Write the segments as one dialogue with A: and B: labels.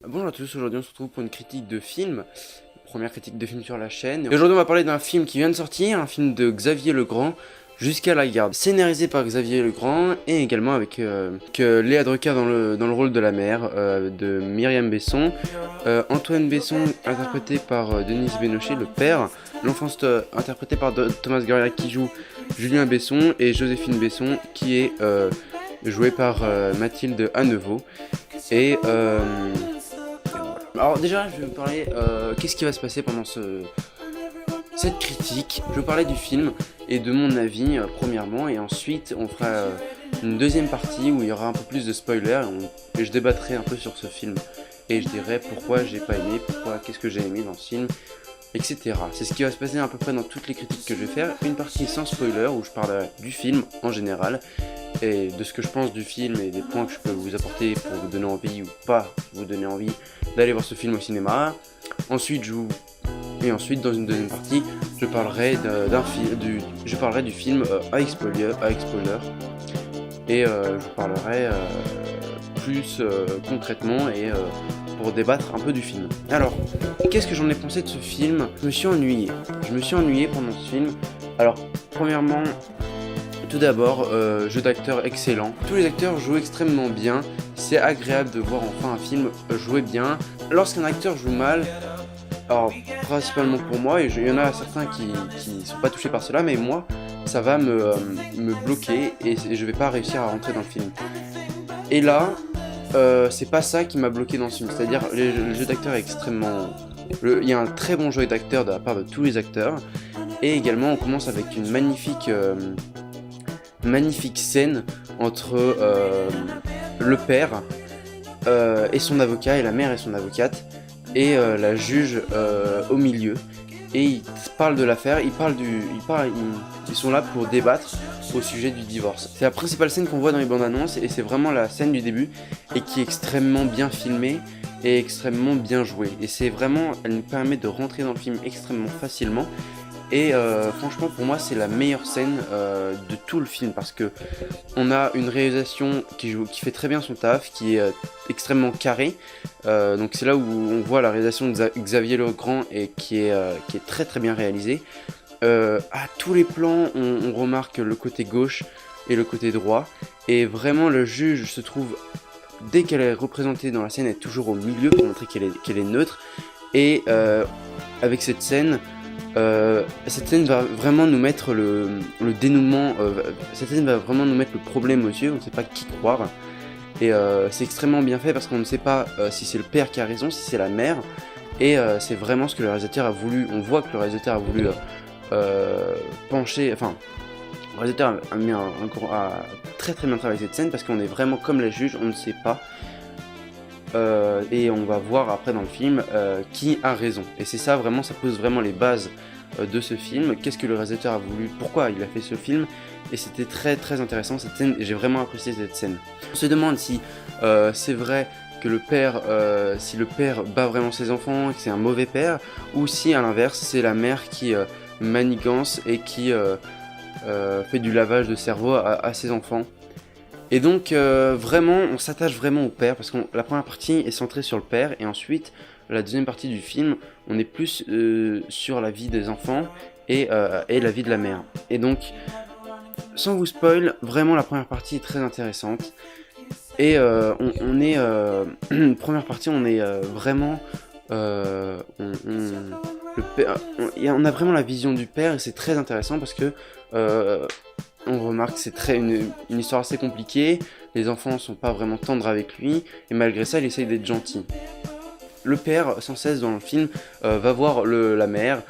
A: Bonjour à tous, aujourd'hui on se retrouve pour une critique de film, première critique de film sur la chaîne. Et aujourd'hui on va parler d'un film qui vient de sortir, un film de Xavier Legrand, Jusqu'à la garde, scénarisé par Xavier Legrand et également avec Léa Drucker dans le rôle de la mère, de Myriam Besson, Antoine Besson interprété par Denis Bénochet, le père, l'enfance interprété par Thomas Goriac qui joue Julien Besson et Joséphine Besson qui est jouée par Mathilde Haneveau. Et alors déjà, je vais vous parler qu'est-ce qui va se passer pendant cette critique. Je vais vous parler du film et de mon avis premièrement, et ensuite on fera une deuxième partie où il y aura un peu plus de spoilers et je débattrai un peu sur ce film et je dirai pourquoi j'ai pas aimé, qu'est-ce que j'ai aimé dans ce film, etc. C'est ce qui va se passer à peu près dans toutes les critiques que je vais faire. Une partie sans spoiler où je parlerai du film en général et de ce que je pense du film et des points que je peux vous apporter pour vous donner envie ou pas vous donner envie d'aller voir ce film au cinéma. Ensuite, dans une deuxième partie, je parlerai du film avec spoiler, et je parlerai plus concrètement et pour débattre un peu du film. Alors, qu'est-ce que j'en ai pensé de ce film? Je me suis ennuyé pendant ce film. Alors, premièrement, tout d'abord, jeu d'acteur excellent. Tous les acteurs jouent extrêmement bien. C'est agréable de voir enfin un film jouer bien. Lorsqu'un acteur joue mal, alors principalement pour moi, et il y en a certains qui sont pas touchés par cela, mais moi, ça va me bloquer et je vais pas réussir à rentrer dans le film. Et là, c'est pas ça qui m'a bloqué dans ce film. C'est-à-dire, le jeu d'acteur est extrêmement... Il y a un très bon jeu d'acteur de la part de tous les acteurs. Et également, on commence avec une magnifique scène entre le père et son avocat, et la mère et son avocate, et la juge au milieu. Et ils parlent de l'affaire, ils sont là pour débattre au sujet du divorce. C'est la principale scène qu'on voit dans les bandes annonces et c'est vraiment la scène du début et qui est extrêmement bien filmée et extrêmement bien jouée. Et elle nous permet de rentrer dans le film extrêmement facilement. Et franchement pour moi c'est la meilleure scène de tout le film parce que on a une réalisation qui fait très bien son taf, qui est extrêmement carrée. Donc c'est là où on voit la réalisation de Xavier Legrand et qui est très très bien réalisée. À tous les plans on remarque le côté gauche et le côté droit. Et vraiment le juge se trouve, dès qu'elle est représentée dans la scène, elle est toujours au milieu pour montrer qu'elle est neutre. Et avec cette scène va vraiment nous mettre le dénouement, cette scène va vraiment nous mettre le problème aux yeux, on ne sait pas qui croire. Et c'est extrêmement bien fait parce qu'on ne sait pas si c'est le père qui a raison, si c'est la mère. Et c'est vraiment ce que le réalisateur a voulu, on voit que le réalisateur a voulu pencher, enfin, le réalisateur a très très bien travaillé cette scène parce qu'on est vraiment comme la juge, on ne sait pas. Et on va voir après dans le film qui a raison. Et c'est ça vraiment, ça pose vraiment les bases de ce film. Qu'est-ce que le réalisateur a voulu, pourquoi il a fait ce film. Et c'était très très intéressant cette scène et j'ai vraiment apprécié cette scène. On se demande si c'est vrai que si le père bat vraiment ses enfants, que c'est un mauvais père, ou si à l'inverse c'est la mère qui manigance et qui fait du lavage de cerveau à ses enfants. Et donc vraiment on s'attache vraiment au père parce que la première partie est centrée sur le père et ensuite la deuxième partie du film on est plus sur la vie des enfants et la vie de la mère. Et donc sans vous spoil, vraiment la première partie est très intéressante et première partie on est vraiment on a vraiment la vision du père et c'est très intéressant parce que on remarque que c'est une histoire assez compliquée, les enfants sont pas vraiment tendres avec lui, et malgré ça il essaye d'être gentil. Le père, sans cesse dans le film, va voir la mère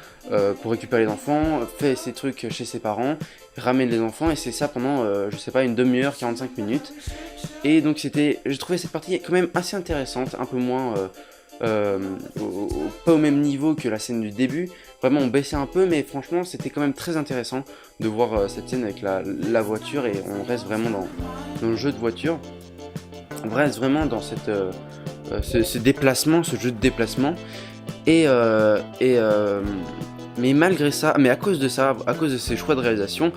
A: pour récupérer les enfants, fait ses trucs chez ses parents, ramène les enfants, et c'est ça pendant, je sais pas, une demi-heure, 45 minutes. Et donc j'ai trouvé cette partie quand même assez intéressante, un peu moins... pas au même niveau que la scène du début. Vraiment on baissait un peu mais franchement c'était quand même très intéressant de voir cette scène avec la voiture et on reste vraiment dans le jeu de voiture. On reste vraiment dans ce déplacement, ce jeu de déplacement mais malgré ça, mais à cause de ça, à cause de ces choix de réalisation,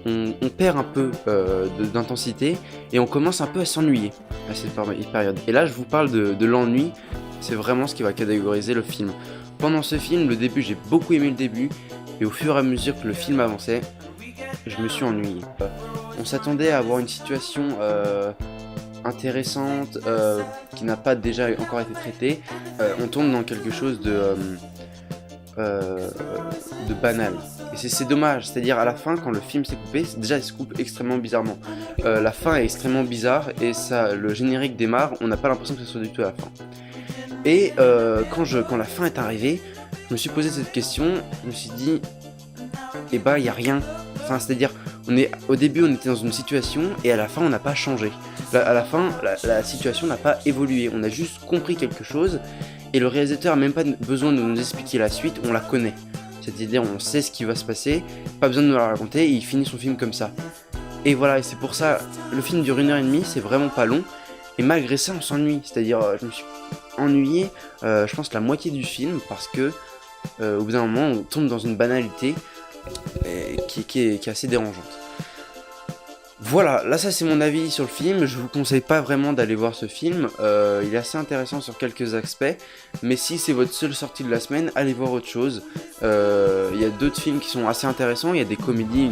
A: on perd un peu d'intensité et on commence un peu à s'ennuyer à cette période. Et là je vous parle de l'ennui C'est vraiment ce qui va catégoriser le film. Pendant ce film, le début, j'ai beaucoup aimé le début, et au fur et à mesure que le film avançait, je me suis ennuyé. On s'attendait à avoir une situation intéressante qui n'a pas déjà encore été traitée. On tombe dans quelque chose de banal. Et c'est dommage, c'est-à-dire à la fin, quand le film s'est coupé, déjà il se coupe extrêmement bizarrement. La fin est extrêmement bizarre et ça, le générique démarre, on n'a pas l'impression que ce soit du tout à la fin. Et quand la fin est arrivée, je me suis posé cette question, je me suis dit, eh ben il n'y a rien. Enfin, c'est-à-dire, au début on était dans une situation et à la fin on n'a pas changé. À la fin, la situation n'a pas évolué, on a juste compris quelque chose et le réalisateur n'a même pas besoin de nous expliquer la suite, on la connaît. C'est-à-dire, on sait ce qui va se passer, pas besoin de nous la raconter, et il finit son film comme ça. Et voilà, et c'est pour ça, le film dure 1h30, c'est vraiment pas long, et malgré ça, on s'ennuie. C'est-à-dire, je me suis ennuyé, je pense, la moitié du film, parce que, au bout d'un moment, on tombe dans une banalité qui est assez dérangeante. Voilà, là ça c'est mon avis sur le film, je vous conseille pas vraiment d'aller voir ce film, il est assez intéressant sur quelques aspects, mais si c'est votre seule sortie de la semaine, allez voir autre chose. Il y a d'autres films qui sont assez intéressants, il y a des comédies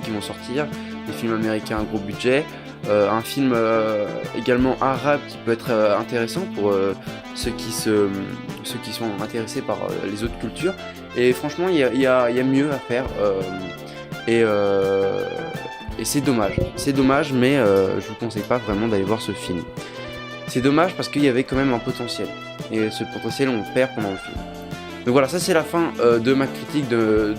A: qui vont sortir, des films américains à gros budget, un film également arabe qui peut être intéressant pour ceux qui sont intéressés par les autres cultures, et franchement il y a mieux à faire, et c'est dommage, mais je vous conseille pas vraiment d'aller voir ce film. C'est dommage parce qu'il y avait quand même un potentiel, et ce potentiel on le perd pendant le film. Donc voilà, ça c'est la fin de ma critique de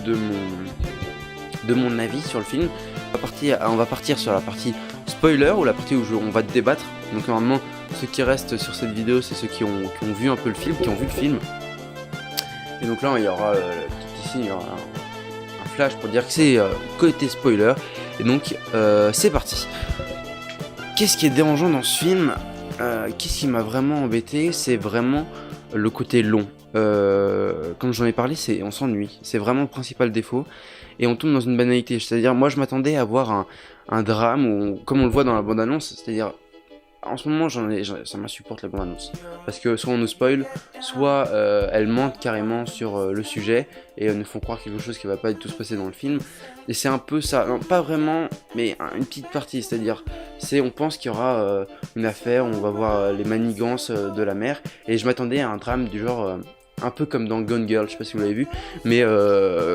A: mon avis sur le film. On va partir sur la partie spoiler, ou la partie où on va débattre. Donc normalement, ceux qui restent sur cette vidéo, c'est ceux qui ont vu un peu le film, qui ont vu le film. Et donc là, il y aura ici, il y aura un flash pour dire que c'est côté spoiler. Et donc, c'est parti. Qu'est-ce qui est dérangeant dans ce film ? Qu'est-ce qui m'a vraiment embêté ? C'est vraiment le côté long. Comme j'en ai parlé, on s'ennuie. C'est vraiment le principal défaut. Et on tombe dans une banalité. C'est-à-dire, moi, je m'attendais à voir un drame, comme on le voit dans la bande-annonce. C'est-à-dire, en ce moment, ça m'insupporte la bande-annonce. Parce que soit on nous spoil, soit elles mentent carrément sur le sujet et nous font croire quelque chose qui va pas du tout se passer dans le film. Et c'est un peu ça, non, pas vraiment, mais une petite partie. C'est-à-dire, on pense qu'il y aura une affaire, on va voir les manigances de la mère. Et je m'attendais à un drame du genre... un peu comme dans Gone Girl, je sais pas si vous l'avez vu, mais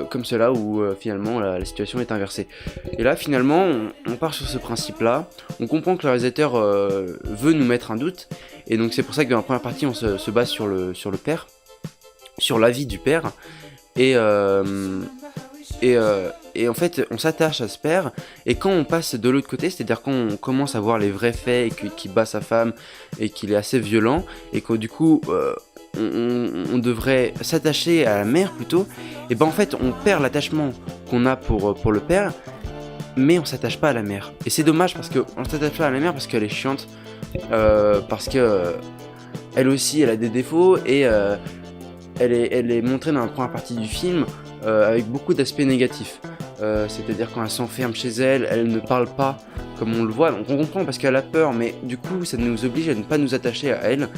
A: comme cela où finalement la situation est inversée. Et là finalement on part sur ce principe-là, on comprend que le réalisateur veut nous mettre un doute, et donc c'est pour ça que dans la première partie on se base sur le père, sur l'avis du père, et en fait on s'attache à ce père, et quand on passe de l'autre côté, c'est-à-dire quand on commence à voir les vrais faits, et qu'il bat sa femme, et qu'il est assez violent, et que du coup... on devrait s'attacher à la mère plutôt, et ben en fait on perd l'attachement qu'on a pour le père, mais on s'attache pas à la mère. Et c'est dommage parce qu'on s'attache pas à la mère parce qu'elle est chiante, parce que elle aussi elle a des défauts, et elle est montrée dans la première partie du film avec beaucoup d'aspects négatifs. C'est-à-dire quand elle s'enferme chez elle, elle ne parle pas comme on le voit, donc on comprend parce qu'elle a peur, mais du coup ça nous oblige à ne pas nous attacher à elle.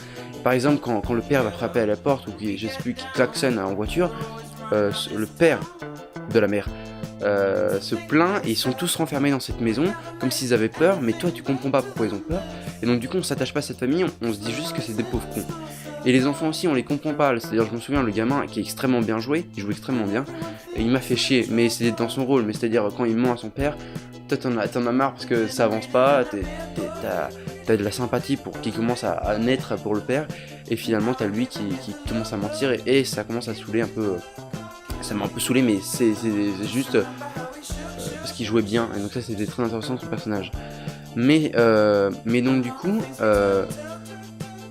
A: Par exemple, quand le père va frapper à la porte, ou je sais plus, qui klaxonne en voiture, le père de la mère se plaint, et ils sont tous renfermés dans cette maison, comme s'ils avaient peur, mais toi tu comprends pas pourquoi ils ont peur, et donc du coup on s'attache pas à cette famille, on se dit juste que c'est des pauvres cons. Et les enfants aussi, on les comprend pas, c'est-à-dire je me souviens, le gamin qui est extrêmement bien joué, il joue extrêmement bien, et il m'a fait chier, mais c'est dans son rôle, mais c'est-à-dire quand il ment à son père, toi t'en as marre parce que ça avance pas, t'as de la sympathie pour qui commence à naître pour le père, et finalement t'as lui qui commence à mentir, et ça commence à saouler un peu. Ça m'a un peu saoulé, mais c'est juste parce qu'il jouait bien, et donc ça c'était très intéressant son personnage. Mais donc du coup,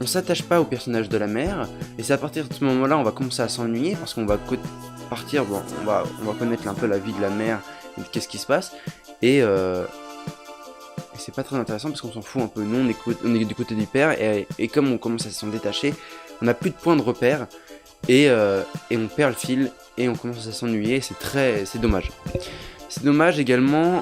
A: on s'attache pas au personnage de la mère, et c'est à partir de ce moment-là on va commencer à s'ennuyer, parce qu'on va partir, bon, on va connaître un peu la vie de la mère, et qu'est-ce qui se passe, et c'est pas très intéressant parce qu'on s'en fout un peu. Nous on est du côté du père, et comme on commence à s'en détacher, on n'a plus de points de repère, et on perd le fil, et on commence à s'ennuyer, c'est dommage. C'est dommage également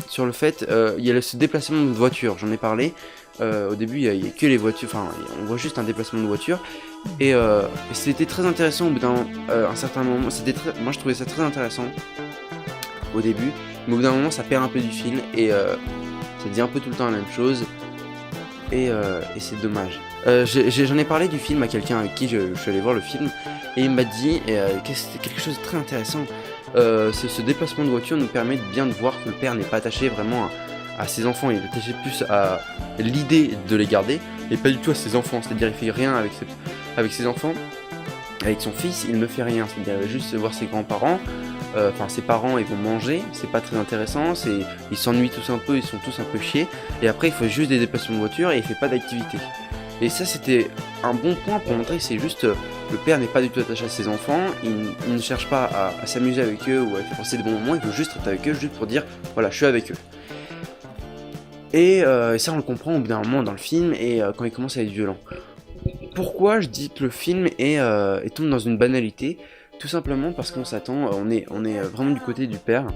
A: sur le fait, il y a ce déplacement de voiture, j'en ai parlé, Au début, il y a que les voitures, enfin, on voit juste un déplacement de voiture. Et c'était très intéressant au bout un certain moment. Moi, je trouvais ça très intéressant au début, mais au bout d'un moment, ça perd un peu du fil et ça dit un peu tout le temps la même chose. Et c'est dommage. J'en ai parlé du film à quelqu'un avec qui je suis allé voir le film, et il m'a dit que c'était quelque chose de très intéressant. Ce déplacement de voiture nous permet bien de voir que le père n'est pas attaché vraiment à ses enfants, il est attaché plus à l'idée de les garder, et pas du tout à ses enfants, c'est-à-dire il fait rien avec ses enfants, avec son fils, il ne fait rien, c'est-à-dire il va juste voir ses grands-parents, enfin ses parents ils vont manger, c'est pas très intéressant, ils s'ennuient tous un peu, ils sont tous un peu chiés, et après il faut juste des déplacements de voiture et il fait pas d'activité. Et ça c'était un bon point pour montrer que c'est juste, le père n'est pas du tout attaché à ses enfants, il ne cherche pas à s'amuser avec eux ou à faire passer de bons moments, il veut juste être avec eux, juste pour dire voilà je suis avec eux. Et ça on le comprend au bout d'un moment dans le film et quand il commence à être violent. Pourquoi je dis que le film tombe dans une banalité? Tout simplement parce qu'on s'attend, on est vraiment du côté du père.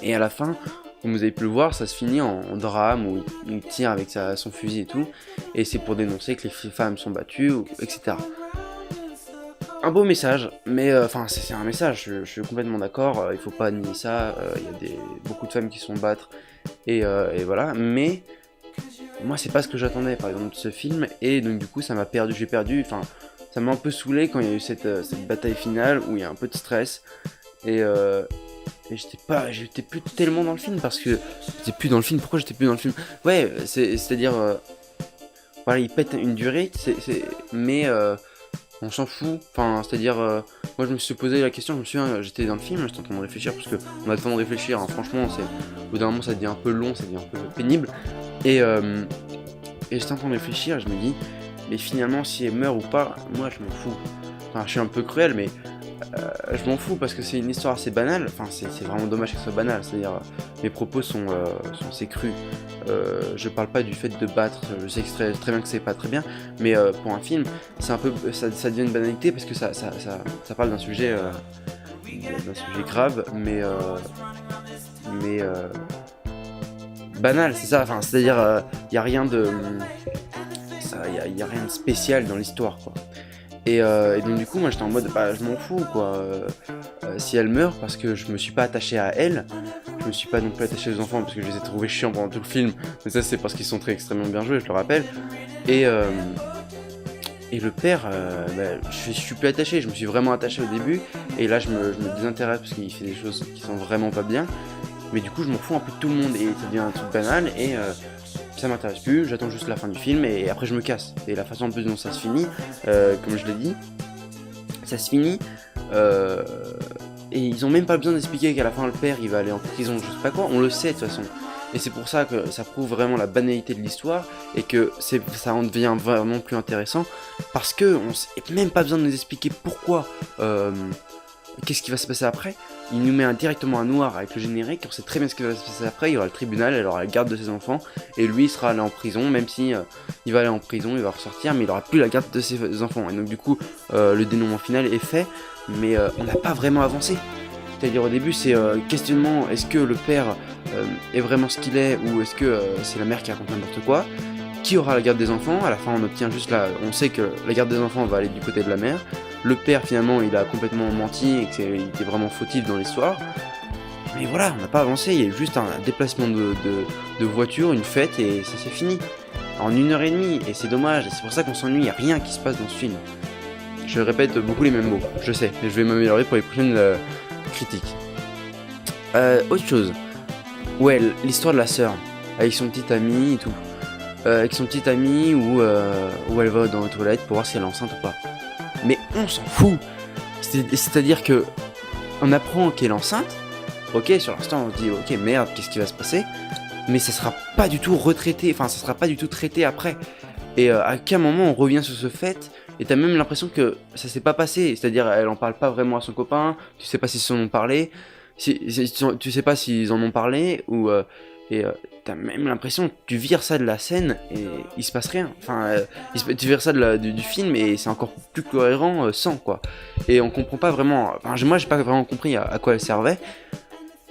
A: Et à la fin, comme vous avez pu le voir, ça se finit en drame où il tire avec son fusil et tout. Et c'est pour dénoncer que les femmes sont battues, etc. Un beau message, mais c'est un message, je suis complètement d'accord, il faut pas nier ça, il y a beaucoup de femmes qui se font battre, et voilà, mais moi c'est pas ce que j'attendais par exemple de ce film, et donc du coup ça m'a perdu, ça m'a un peu saoulé quand il y a eu cette bataille finale où il y a un peu de stress, et j'étais plus tellement dans le film, parce que j'étais plus dans le film, pourquoi j'étais plus dans le film? Ouais, c'est-à-dire, voilà, il pète une durée, mais on s'en fout, c'est-à-dire, moi je me suis posé la question, j'étais dans le film, j'étais en train de réfléchir, parce qu'on a le temps de réfléchir, hein, franchement, au bout d'un moment ça devient un peu long, ça devient un peu pénible, et j'étais en train de réfléchir, je me dis, mais finalement si elle meurt ou pas, moi je m'en fous, je suis un peu cruel, mais je m'en fous parce que c'est une histoire assez banale, c'est vraiment dommage qu'elle soit banale, c'est-à-dire mes propos sont assez crus, je parle pas du fait de battre, je sais très bien que c'est pas très bien, mais pour un film, c'est un peu, ça devient une banalité parce que ça parle d'un sujet grave, mais banal, c'est ça, c'est-à-dire y a rien de y a rien de spécial dans l'histoire, quoi. Et donc du coup moi j'étais en mode je m'en fous quoi, si elle meurt, parce que je me suis pas attaché à elle, je me suis pas non plus attaché aux enfants parce que je les ai trouvés chiants pendant tout le film, mais ça c'est parce qu'ils sont extrêmement bien joués, je le rappelle, et le père, je suis plus attaché, je me suis vraiment attaché au début, et là je me désintéresse parce qu'il fait des choses qui sont vraiment pas bien, mais du coup je m'en fous un peu de tout le monde, et ça devient un truc banal, et ça m'intéresse plus, j'attends juste la fin du film et après je me casse. Et la façon en plus dont ça se finit, comme je l'ai dit, ça se finit et ils ont même pas besoin d'expliquer qu'à la fin le père il va aller en prison, je sais pas quoi, on le sait de toute façon. Et c'est pour ça que ça prouve vraiment la banalité de l'histoire et que ça en devient vraiment plus intéressant, parce que on n'a même pas besoin de nous expliquer pourquoi, qu'est-ce qui va se passer après. Il nous met directement un noir avec le générique, on sait très bien ce qui va se passer après, il y aura le tribunal, il aura la garde de ses enfants, et lui il sera allé en prison, même si il va aller en prison, il va ressortir, mais il aura plus la garde de ses enfants. Et donc du coup, le dénouement final est fait, mais on n'a pas vraiment avancé. C'est-à-dire au début c'est questionnement, est-ce que le père est vraiment ce qu'il est, ou est-ce que c'est la mère qui raconte n'importe quoi? Qui aura la garde des enfants? À la fin on obtient juste on sait que la garde des enfants va aller du côté de la mère. Le père finalement il a complètement menti et qu'il était vraiment fautif dans l'histoire. Mais voilà, on n'a pas avancé, il y a eu juste un déplacement de voiture, une fête, et ça s'est fini. En 1h30, et c'est dommage, et c'est pour ça qu'on s'ennuie, il n'y a rien qui se passe dans ce film. Je répète beaucoup les mêmes mots, je sais, mais je vais m'améliorer pour les prochaines critiques. Autre chose. Ouais, l'histoire de la sœur, avec son petit ami et tout. Avec son petit ami où elle va dans les toilettes pour voir si elle est enceinte ou pas. Mais on s'en fout. C'est-à-dire que on apprend qu'elle est enceinte. Ok, sur l'instant on se dit ok merde, qu'est-ce qui va se passer? Mais ça sera pas du tout retraité, ça sera pas du tout traité après. Et à quel moment on revient sur ce fait, et t'as même l'impression que ça s'est pas passé. C'est-à-dire elle en parle pas vraiment à son copain, tu sais pas s'ils s'en ont parlé, tu sais pas s'ils en ont parlé, ou t'as même l'impression que tu vires ça de la scène et il se passe rien. Tu vires ça du film et c'est encore plus cohérent sans quoi. Et on comprend pas vraiment. Moi j'ai pas vraiment compris à quoi elle servait.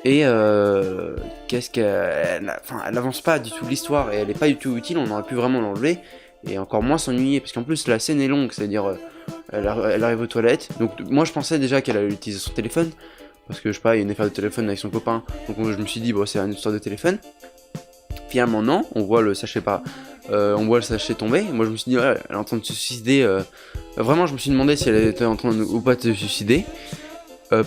A: Et qu'est-ce qu'elle... Enfin, elle avance pas du tout l'histoire et elle est pas du tout utile, on aurait pu vraiment l'enlever et encore moins s'ennuyer parce qu'en plus la scène est longue, c'est-à-dire elle arrive aux toilettes. Donc moi je pensais déjà qu'elle allait utiliser son téléphone parce que je sais pas, il y a une affaire de téléphone avec son copain, donc je me suis dit bon c'est une histoire de téléphone. Finalement non, on voit le sachet tomber. Moi je me suis dit ouais, elle est en train de se suicider. Vraiment je me suis demandé si elle était en train ou pas de se suicider.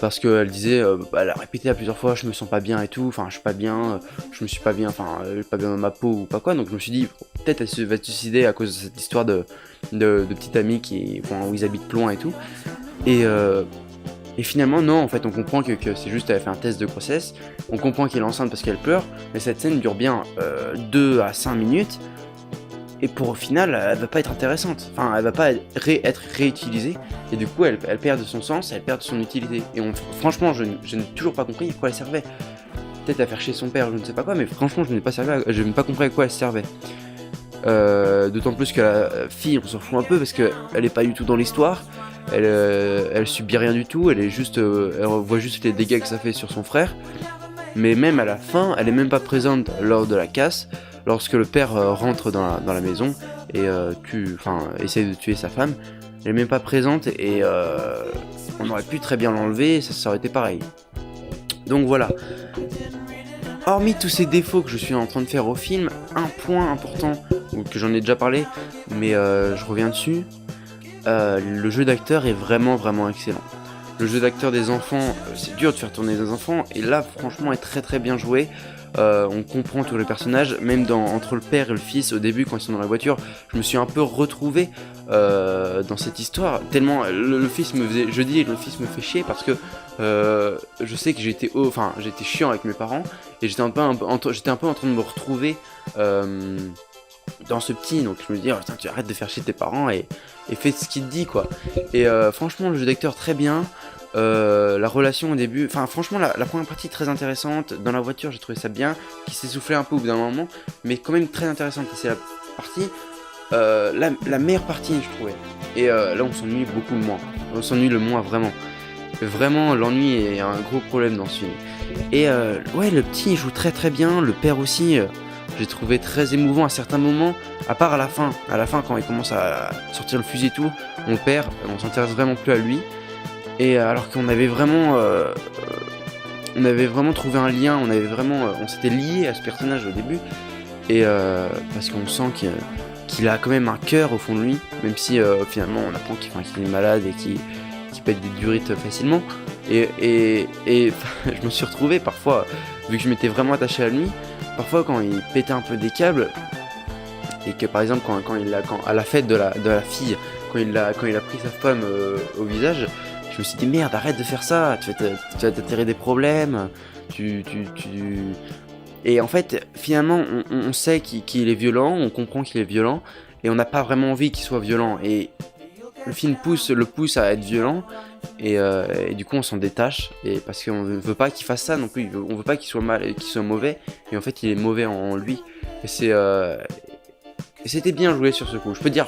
A: Parce qu'elle disait, elle a répété à plusieurs fois, je me sens pas bien et tout, enfin je suis pas bien, je me suis pas bien, enfin pas bien dans ma peau ou pas quoi, donc je me suis dit, peut-être elle va se suicider à cause de cette histoire de petite amie où ils habitent loin et tout, et finalement non, en fait on comprend que c'est juste, elle a fait un test de grossesse, on comprend qu'elle est enceinte parce qu'elle pleure, mais cette scène dure bien 2 à 5 minutes, et pour au final, elle va pas être intéressante. Enfin, elle va pas être réutilisée. Et du coup, elle perd de son sens, elle perd de son utilité. Et franchement, je n'ai toujours pas compris à quoi elle servait. Peut-être à faire chier son père, je ne sais pas quoi, mais franchement, je n'ai pas compris à quoi elle servait. D'autant plus que la fille, on s'en fout un peu parce qu'elle est pas du tout dans l'histoire. Elle subit rien du tout. Elle voit juste les dégâts que ça fait sur son frère. Mais même à la fin, elle est même pas présente lors de la casse. Lorsque le père rentre dans la maison et essaye de tuer sa femme, elle est même pas présente et on aurait pu très bien l'enlever, ça aurait été pareil. Donc voilà. Hormis tous ces défauts que je suis en train de faire au film, un point important, ou que j'en ai déjà parlé, mais je reviens dessus, le jeu d'acteur est vraiment vraiment excellent. Le jeu d'acteur des enfants, c'est dur de faire tourner des enfants, et là franchement est très très bien joué. On comprend tous les personnages, même entre le père et le fils au début quand ils sont dans la voiture, je me suis un peu retrouvé dans cette histoire, tellement le fils me faisait, je dis le fils me fait chier parce que je sais que j'étais chiant avec mes parents et j'étais un peu en train de me retrouver dans ce petit, donc je me dis putain, tu arrêtes de faire chier tes parents et fais ce qu'il te dit quoi. Et franchement le jeu d'acteur très bien. La relation au début, enfin franchement la première partie très intéressante, dans la voiture j'ai trouvé ça bien, qui s'essoufflait un peu au bout d'un moment, mais quand même très intéressante, et c'est la partie, la meilleure partie je trouvais, et là on s'ennuie beaucoup moins, on s'ennuie le moins vraiment l'ennui est un gros problème dans ce film, et ouais le petit il joue très très bien, le père aussi, j'ai trouvé très émouvant à certains moments, à part à la fin quand il commence à sortir le fusil et tout, on s'intéresse vraiment plus à lui. Et alors qu'on avait vraiment trouvé un lien, on s'était lié à ce personnage au début, et parce qu'on sent qu'il a quand même un cœur au fond de lui, même si finalement on apprend qu'il est malade et qu'il pète des durites facilement. Et je me suis retrouvé parfois, vu que je m'étais vraiment attaché à lui, parfois quand il pétait un peu des câbles, et que par exemple quand à la fête de la fille, quand il a pris sa femme au visage, je me suis dit merde, arrête de faire ça, tu vas t'attirer des problèmes, et en fait finalement on sait qu'il est violent, on comprend qu'il est violent, et on n'a pas vraiment envie qu'il soit violent, et le film le pousse à être violent, et du coup on s'en détache, et parce qu'on ne veut pas qu'il fasse ça non plus, on veut pas qu'il soit mauvais, et en fait il est mauvais en lui, et c'était bien joué sur ce coup, je peux dire,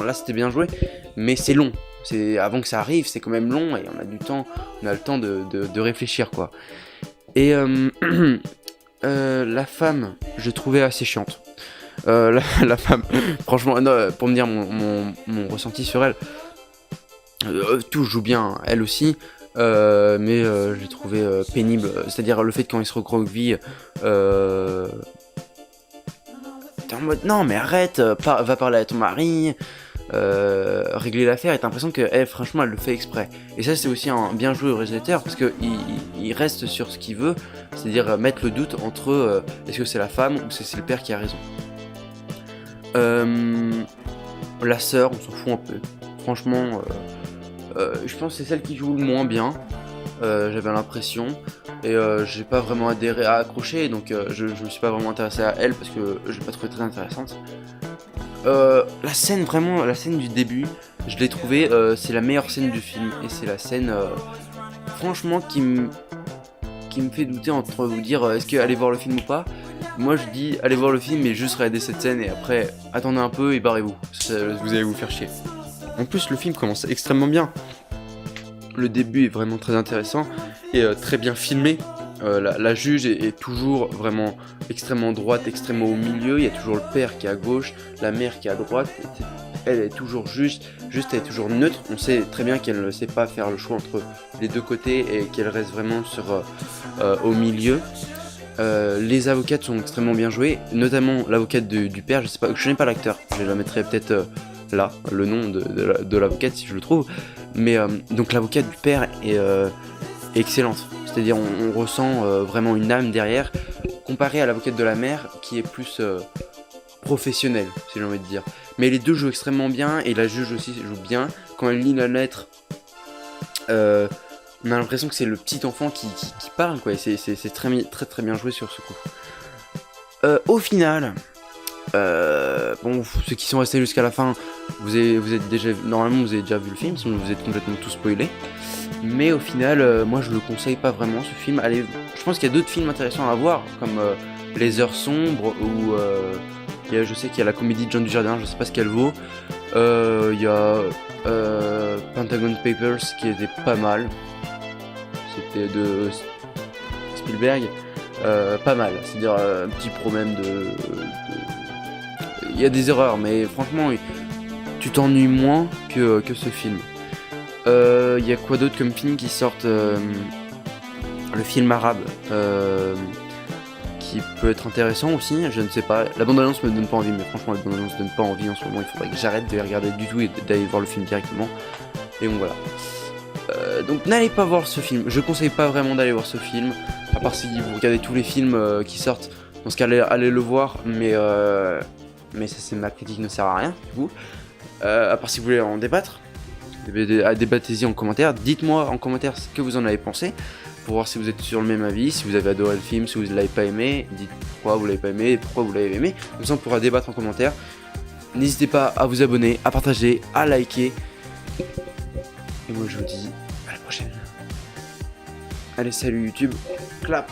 A: là c'était bien joué, mais c'est long. Avant que ça arrive, c'est quand même long et on a le temps de réfléchir quoi. Et la femme, je trouvais assez chiante. La femme, franchement, non, pour me dire mon ressenti sur elle, tout joue bien, elle aussi, mais j'ai trouvé pénible. C'est-à-dire le fait quand il se recroqueville, t'es en mode non mais arrête, va parler à ton mari. Régler l'affaire, et t'as l'impression que franchement elle le fait exprès, et ça c'est aussi bien joué au réalisateur parce que il reste sur ce qu'il veut, c'est-à-dire mettre le doute entre est-ce que c'est la femme ou c'est le père qui a raison. La sœur, on s'en fout un peu, franchement je pense que c'est celle qui joue le moins bien, j'avais l'impression, et j'ai pas vraiment accroché, donc je me suis pas vraiment intéressé à elle parce que je l'ai pas trouvée très intéressante. La scène du début, je l'ai trouvée, c'est la meilleure scène du film, et c'est la scène franchement qui me fait douter entre vous dire est-ce que aller voir le film ou pas. Moi je dis allez voir le film et juste regarder cette scène, et après attendez un peu et barrez-vous, vous allez vous faire chier. En plus le film commence extrêmement bien, le début est vraiment très intéressant et très bien filmé, La juge est toujours vraiment extrêmement droite, extrêmement au milieu. Il y a toujours le père qui est à gauche, la mère qui est à droite. Elle est toujours juste, elle est toujours neutre. On sait très bien qu'elle ne sait pas faire le choix entre les deux côtés et qu'elle reste vraiment au milieu. Les avocates sont extrêmement bien jouées, notamment l'avocate du père. Je connais pas l'acteur, je la mettrai peut-être là, le nom de l'avocate si je le trouve. Mais donc l'avocate du père est excellente. C'est-à-dire on ressent vraiment une âme derrière, comparé à l'avocate de la mère qui est plus professionnelle, si j'ai envie de dire. Mais les deux jouent extrêmement bien et la juge aussi joue bien. Quand elle lit la lettre, on a l'impression que c'est le petit enfant qui parle, quoi. Et c'est très bien joué sur ce coup. Au final, bon, ceux qui sont restés jusqu'à la fin, normalement vous avez déjà vu le film, sinon vous êtes complètement tout spoilé. Mais au final, moi je le conseille pas vraiment ce film. Allez, je pense qu'il y a d'autres films intéressants à voir, comme Les Heures Sombres, ou je sais qu'il y a la comédie de Jean Dujardin, je sais pas ce qu'elle vaut. Il y a Pentagon Papers qui était pas mal. C'était de Spielberg. Pas mal, c'est-à-dire un petit problème il y a des erreurs, mais franchement, tu t'ennuies moins que ce film. Il y a quoi d'autre comme film qui sortent le film arabe qui peut être intéressant aussi, je ne sais pas. La bande-annonce me donne pas envie, mais franchement la bande-annonce me donne pas envie en ce moment. Il faudrait que j'arrête de les regarder du tout et d'aller voir le film directement. Et donc voilà. Donc n'allez pas voir ce film, je conseille pas vraiment d'aller voir ce film, à part si vous regardez tous les films qui sortent, dans ce cas allez le voir, mais ça, ma critique ne sert à rien du coup. À part si vous voulez en débattre, débattez-y en commentaire, dites-moi en commentaire ce que vous en avez pensé, pour voir si vous êtes sur le même avis, si vous avez adoré le film, si vous l'avez pas aimé, dites pourquoi vous l'avez pas aimé et pourquoi vous l'avez aimé, comme ça on pourra débattre en commentaire. N'hésitez pas à vous abonner, à partager, à liker. Et moi je vous dis à la prochaine. Allez, salut YouTube, clap.